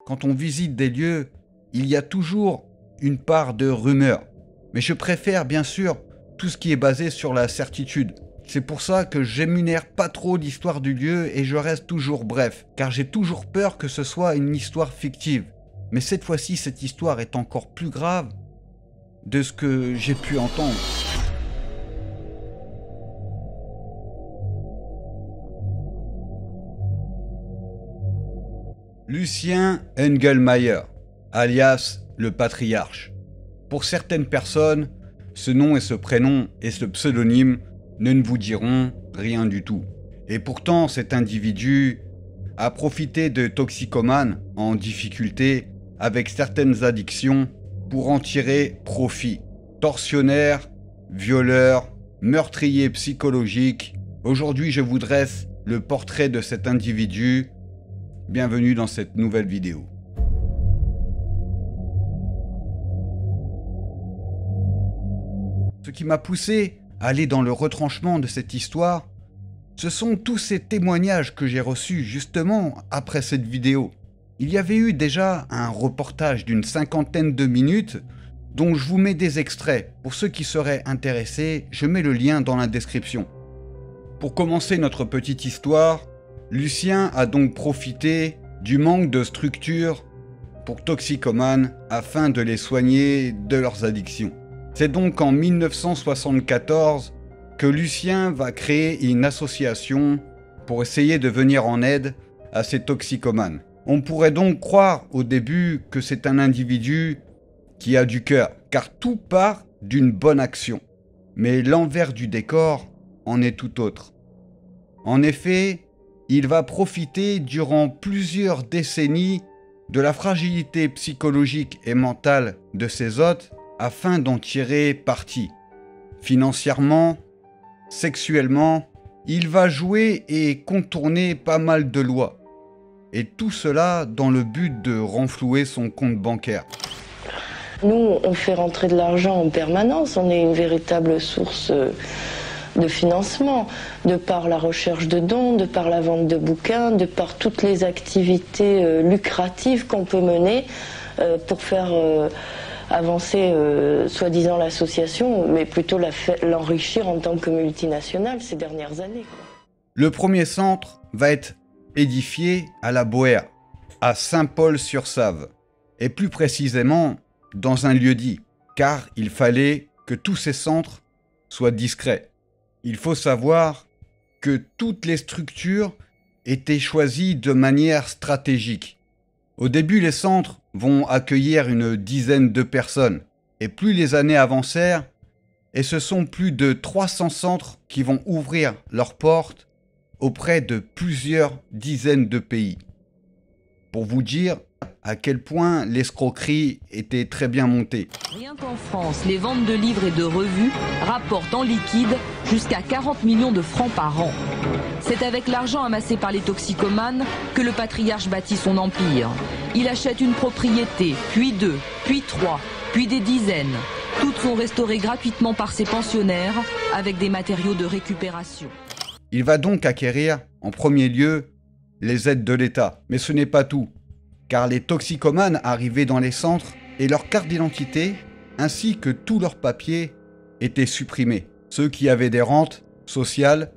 quand on visite des lieux, il y a toujours une part de rumeur. Mais je préfère bien sûr tout ce qui est basé sur la certitude. C'est pour ça que j'énumère pas trop l'histoire du lieu et je reste toujours bref, car j'ai toujours peur que ce soit une histoire fictive. Mais cette fois-ci, cette histoire est encore plus grave de ce que j'ai pu entendre. Lucien Engelmayer, alias le Patriarche. Pour certaines personnes, ce nom et ce prénom et ce pseudonyme ne vous diront rien du tout. Et pourtant, cet individu a profité de toxicomanes en difficulté avec certaines addictions pour en tirer profit. Tortionnaire, violeur, meurtrier psychologique. Aujourd'hui, je vous dresse le portrait de cet individu. Bienvenue dans cette nouvelle vidéo. Ce qui m'a poussé à aller dans le retranchement de cette histoire, ce sont tous ces témoignages que j'ai reçus justement après cette vidéo. Il y avait eu déjà un reportage d'une 50aine de minutes dont je vous mets des extraits. Pour ceux qui seraient intéressés, je mets le lien dans la description. Pour commencer notre petite histoire, Lucien a donc profité du manque de structure pour toxicomanes afin de les soigner de leurs addictions. C'est donc en 1974 que Lucien va créer une association pour essayer de venir en aide à ces toxicomanes. On pourrait donc croire au début que c'est un individu qui a du cœur, car tout part d'une bonne action. Mais l'envers du décor en est tout autre. En effet, il va profiter durant plusieurs décennies de la fragilité psychologique et mentale de ses hôtes afin d'en tirer parti. Financièrement, sexuellement, il va jouer et contourner pas mal de lois. Et tout cela dans le but de renflouer son compte bancaire. Nous, on fait rentrer de l'argent en permanence, on est une véritable source de financement, de par la recherche de dons, de par la vente de bouquins, de par toutes les activités lucratives qu'on peut mener pour faire avancer soi-disant l'association, mais plutôt l'enrichir en tant que multinationale ces dernières années, quoi. Le premier centre va être édifié à la Boère, à Saint-Paul-sur-Save, et plus précisément dans un lieu-dit, car il fallait que tous ces centres soient discrets. Il faut savoir que toutes les structures étaient choisies de manière stratégique. Au début, les centres vont accueillir une dizaine de personnes, et plus les années avancèrent, et ce sont plus de 300 centres qui vont ouvrir leurs portes auprès de plusieurs dizaines de pays. Pour vous dire à quel point l'escroquerie était très bien montée. Rien qu'en France, les ventes de livres et de revues rapportent en liquide jusqu'à 40 millions de francs par an. C'est avec l'argent amassé par les toxicomanes que le patriarche bâtit son empire. Il achète une propriété, puis deux, puis trois, puis des dizaines. Toutes sont restaurées gratuitement par ses pensionnaires avec des matériaux de récupération. Il va donc acquérir en premier lieu les aides de l'État. Mais ce n'est pas tout, car les toxicomanes arrivaient dans les centres et leur carte d'identité ainsi que tous leurs papiers étaient supprimés. Ceux qui avaient des rentes sociales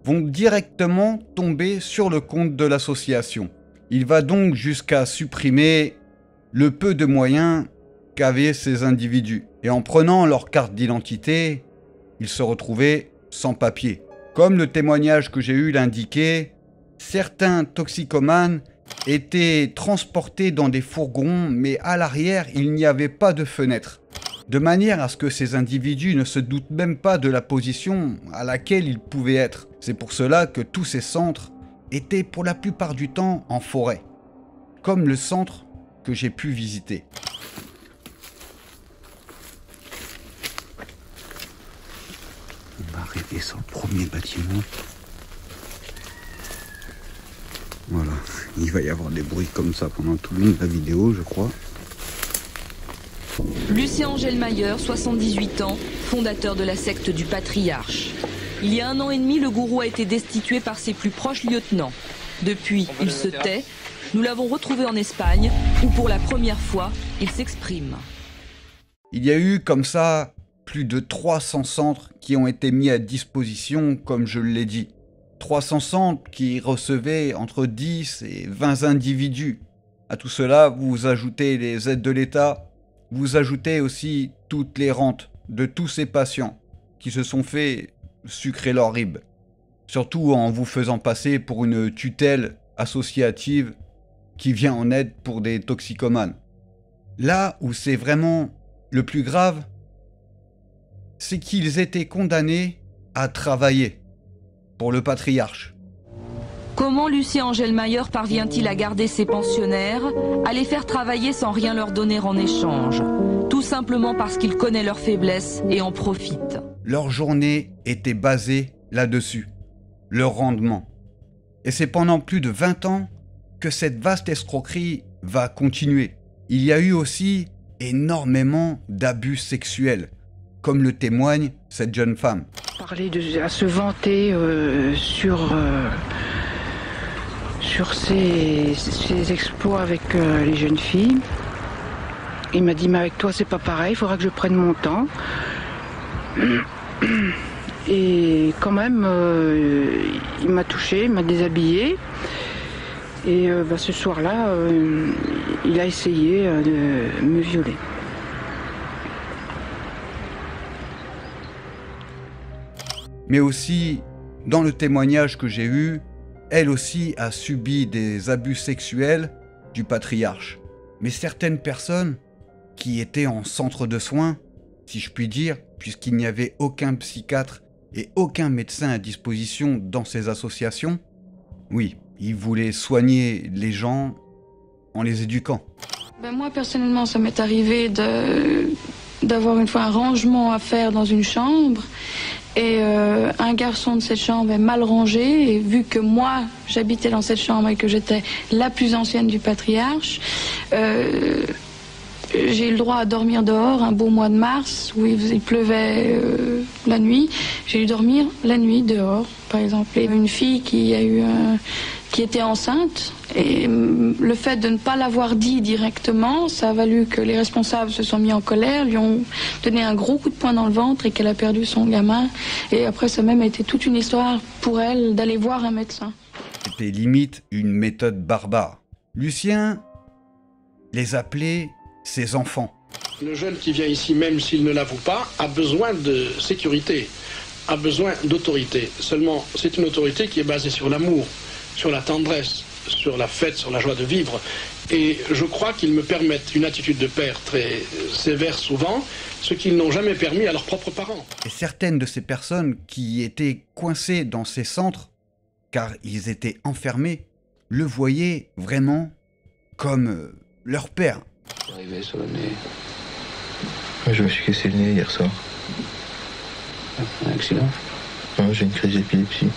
vont directement tomber sur le compte de l'association. Il va donc jusqu'à supprimer le peu de moyens qu'avaient ces individus. Et en prenant leur carte d'identité, ils se retrouvaient sans papier. Comme le témoignage que j'ai eu l'indiquait, certains toxicomanes étaient transportés dans des fourgons, mais à l'arrière, il n'y avait pas de fenêtre. De manière à ce que ces individus ne se doutent même pas de la position à laquelle ils pouvaient être. C'est pour cela que tous ces centres étaient pour la plupart du temps en forêt, comme le centre que j'ai pu visiter. On va arriver sur le premier bâtiment. Voilà, il va y avoir des bruits comme ça pendant tout le long de la vidéo, je crois. Lucien Engelmayer, 78 ans, fondateur de la secte du Patriarche. Il y a 1 an et demi, le gourou a été destitué par ses plus proches lieutenants. Depuis, il se tait, Nous l'avons retrouvé en Espagne, où pour la première fois, il s'exprime. Il y a eu comme ça plus de 300 centres qui ont été mis à disposition, comme je l'ai dit. 300 centres qui recevaient entre 10 et 20 individus. À tout cela, vous ajoutez les aides de l'État, vous ajoutez aussi toutes les rentes de tous ces patients qui se sont fait sucrer leur rib. Surtout en vous faisant passer pour une tutelle associative qui vient en aide pour des toxicomanes. Là où c'est vraiment le plus grave, c'est qu'ils étaient condamnés à travailler pour le patriarche. Comment Lucien Angelmayer parvient-il à garder ses pensionnaires, à les faire travailler sans rien leur donner en échange? Tout simplement parce qu'il connaît leurs faiblesses et en profite. Leur journée était basée là-dessus, leur rendement. Et c'est pendant plus de 20 ans que cette vaste escroquerie va continuer. Il y a eu aussi énormément d'abus sexuels, comme le témoigne cette jeune femme. Parler à se vanter sur ses exploits avec les jeunes filles. Il m'a dit, mais avec toi c'est pas pareil, il faudra que je prenne mon temps. Et quand même, il m'a touché, il m'a déshabillé. Et ce soir-là, il a essayé de me violer. Mais aussi, dans le témoignage que j'ai eu, elle aussi a subi des abus sexuels du patriarche. Mais certaines personnes qui étaient en centre de soins, si je puis dire, puisqu'il n'y avait aucun psychiatre et aucun médecin à disposition dans ces associations, oui, ils voulaient soigner les gens en les éduquant. Moi, personnellement, ça m'est arrivé d'avoir une fois un rangement à faire dans une chambre. Et un garçon de cette chambre est mal rangé, et vu que moi j'habitais dans cette chambre et que j'étais la plus ancienne du patriarche, j'ai eu le droit à dormir dehors un beau mois de mars où il pleuvait la nuit. J'ai dû dormir la nuit dehors, par exemple. Il y avait une fille qui était enceinte, et le fait de ne pas l'avoir dit directement, ça a valu que les responsables se sont mis en colère, lui ont donné un gros coup de poing dans le ventre et qu'elle a perdu son gamin. Et après, ça a même été toute une histoire pour elle d'aller voir un médecin. C'était limite une méthode barbare. Lucien les appelait ses enfants. Le jeune qui vient ici, même s'il ne l'avoue pas, a besoin de sécurité, a besoin d'autorité. Seulement, c'est une autorité qui est basée sur l'amour, sur la tendresse, sur la fête, sur la joie de vivre. Et je crois qu'ils me permettent une attitude de père très sévère souvent, ce qu'ils n'ont jamais permis à leurs propres parents. Et certaines de ces personnes qui étaient coincées dans ces centres, car ils étaient enfermés, le voyaient vraiment comme leur père. Arrivé sur le nez. Je me suis cassé le nez hier soir. Un accident? Non, j'ai une crise d'épilepsie.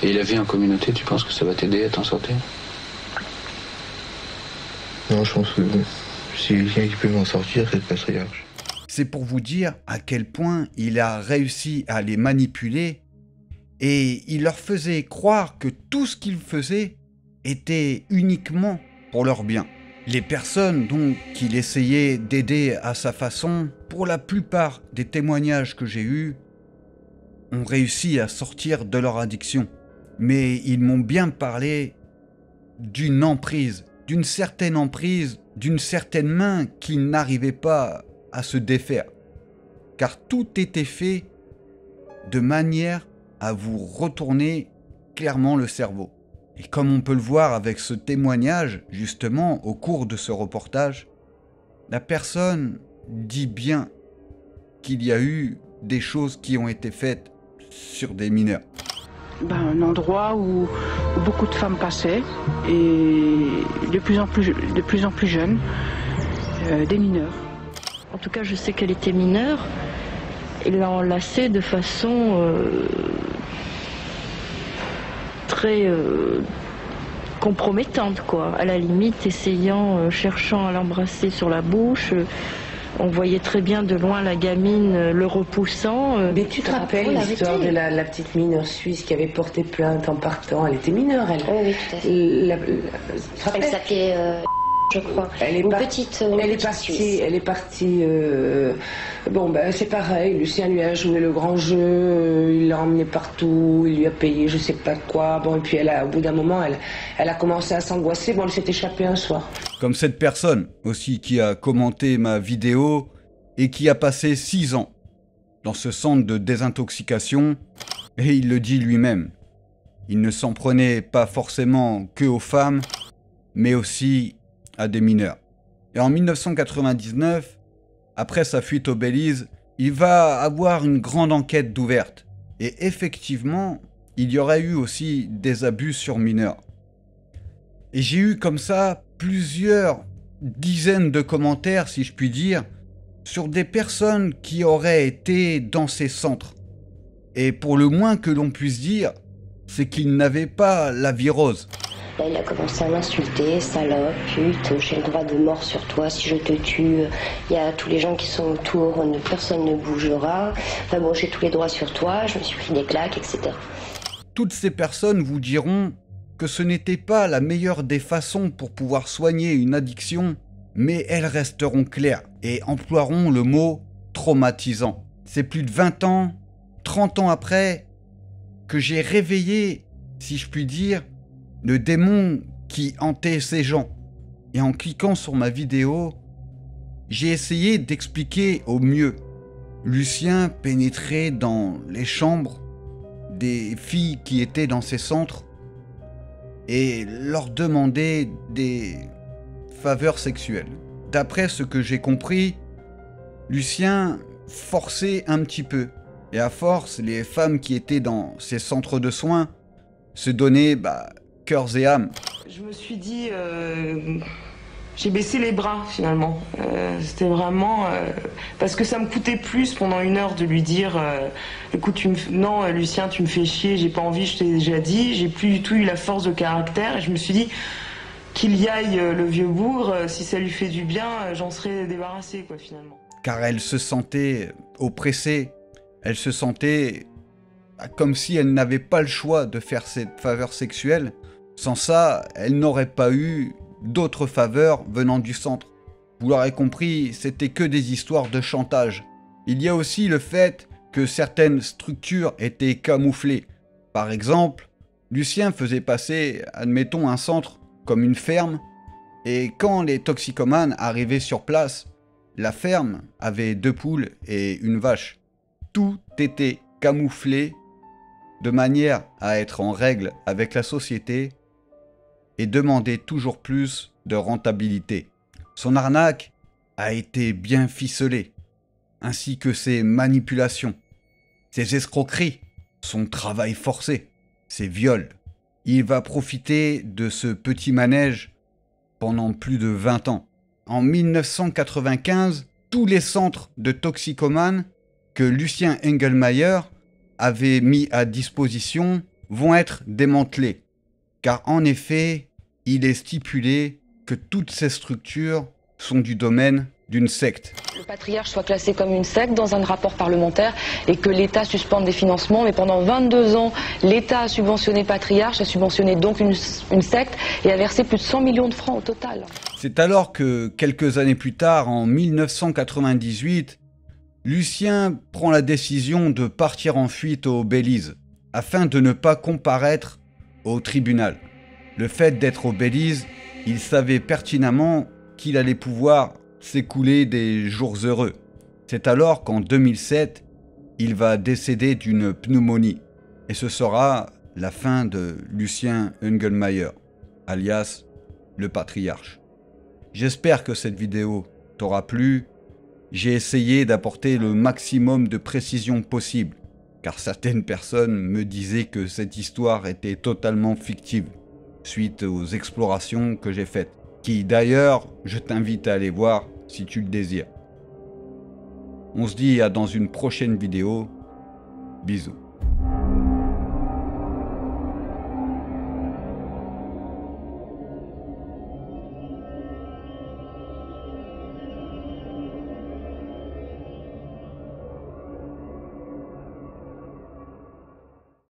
Et la vie en communauté, tu penses que ça va t'aider à t'en sortir? Non, je pense que si quelqu'un qui peut m'en sortir, c'est le patriarche. C'est pour vous dire à quel point il a réussi à les manipuler, et il leur faisait croire que tout ce qu'il faisait était uniquement pour leur bien. Les personnes donc qu'il essayait d'aider à sa façon, pour la plupart des témoignages que j'ai eus, ont réussi à sortir de leur addiction. Mais ils m'ont bien parlé d'une emprise, d'une certaine main qu'ils n'arrivaient pas à se défaire. Car tout était fait de manière à vous retourner clairement le cerveau. Et comme on peut le voir avec ce témoignage, justement, au cours de ce reportage, la personne dit bien qu'il y a eu des choses qui ont été faites sur des mineurs. Un endroit où beaucoup de femmes passaient, et de plus en plus jeunes, des mineurs. En tout cas, je sais qu'elle était mineure. Il l'a enlacée de façon très compromettante, quoi. À la limite, cherchant à l'embrasser sur la bouche, On voyait très bien de loin la gamine le repoussant. Mais tu te rappelles l'histoire de la petite mineure suisse qui avait porté plainte en partant? Elle était mineure, elle. Oui, tout à fait. Elle s'appelait, je crois. Elle est partie. Bon, ben c'est pareil. Lucien lui a joué le grand jeu. Il l'a emmené partout. Il lui a payé je sais pas quoi. Bon, et puis au bout d'un moment, elle a commencé à s'angoisser. Bon, elle s'est échappée un soir. Comme cette personne aussi qui a commenté ma vidéo et qui a passé 6 ans dans ce centre de désintoxication, et il le dit lui-même. Il ne s'en prenait pas forcément que aux femmes, mais aussi à des mineurs. Et en 1999, après sa fuite au Belize, il va avoir une grande enquête d'ouverte. Et effectivement, il y aurait eu aussi des abus sur mineurs. Et j'ai eu comme ça plusieurs dizaines de commentaires, si je puis dire, sur des personnes qui auraient été dans ces centres. Et pour le moins que l'on puisse dire, c'est qu'ils n'avaient pas la vie rose. Là, il a commencé à m'insulter, salope, pute, j'ai le droit de mort sur toi, si je te tue, il y a tous les gens qui sont autour, personne ne bougera, enfin bon, j'ai tous les droits sur toi, je me suis pris des claques, etc. Toutes ces personnes vous diront que ce n'était pas la meilleure des façons pour pouvoir soigner une addiction, mais elles resteront claires et emploieront le mot traumatisant. C'est plus de 20 ans, 30 ans après, que j'ai réveillé, si je puis dire, le démon qui hantait ces gens. Et en cliquant sur ma vidéo, j'ai essayé d'expliquer au mieux. Lucien pénétrait dans les chambres des filles qui étaient dans ces centres et leur demandait des faveurs sexuelles. D'après ce que j'ai compris, Lucien forçait un petit peu. Et à force, les femmes qui étaient dans ces centres de soins se donnaient cœurs et âmes. Je me suis dit, j'ai baissé les bras finalement. C'était vraiment parce que ça me coûtait plus pendant 1 heure de lui dire, écoute, non Lucien, tu me fais chier, j'ai pas envie, je t'ai déjà dit, j'ai plus du tout eu la force de caractère. Et je me suis dit qu'il y aille le vieux bougre, si ça lui fait du bien, j'en serais débarrassée quoi finalement. Car elle se sentait oppressée, elle se sentait comme si elle n'avait pas le choix de faire cette faveur sexuelle. Sans ça, elle n'aurait pas eu d'autres faveurs venant du centre. Vous l'aurez compris, c'était que des histoires de chantage. Il y a aussi le fait que certaines structures étaient camouflées. Par exemple, Lucien faisait passer, admettons, un centre comme une ferme, et quand les toxicomanes arrivaient sur place, la ferme avait 2 poules et une vache. Tout était camouflé de manière à être en règle avec la société et demander toujours plus de rentabilité. Son arnaque a été bien ficelée, ainsi que ses manipulations, ses escroqueries, son travail forcé, ses viols. Il va profiter de ce petit manège pendant plus de 20 ans. En 1995, tous les centres de toxicomanes que Lucien Engelmayer avait mis à disposition vont être démantelés. Car en effet, il est stipulé que toutes ces structures sont du domaine d'une secte. Le patriarche soit classé comme une secte dans un rapport parlementaire et que l'État suspende des financements. Mais pendant 22 ans, l'État a subventionné patriarche, a subventionné donc une secte et a versé plus de 100 millions de francs au total. C'est alors que, quelques années plus tard, en 1998, Lucien prend la décision de partir en fuite au Belize, afin de ne pas comparaître au tribunal. Le fait d'être au Belize, il savait pertinemment qu'il allait pouvoir s'écouler des jours heureux. C'est alors qu'en 2007, il va décéder d'une pneumonie. Et ce sera la fin de Lucien Engelmayer, alias le patriarche. J'espère que cette vidéo t'aura plu. J'ai essayé d'apporter le maximum de précision possible, car certaines personnes me disaient que cette histoire était totalement fictive, suite aux explorations que j'ai faites, qui d'ailleurs, je t'invite à aller voir si tu le désires. On se dit à dans une prochaine vidéo. Bisous.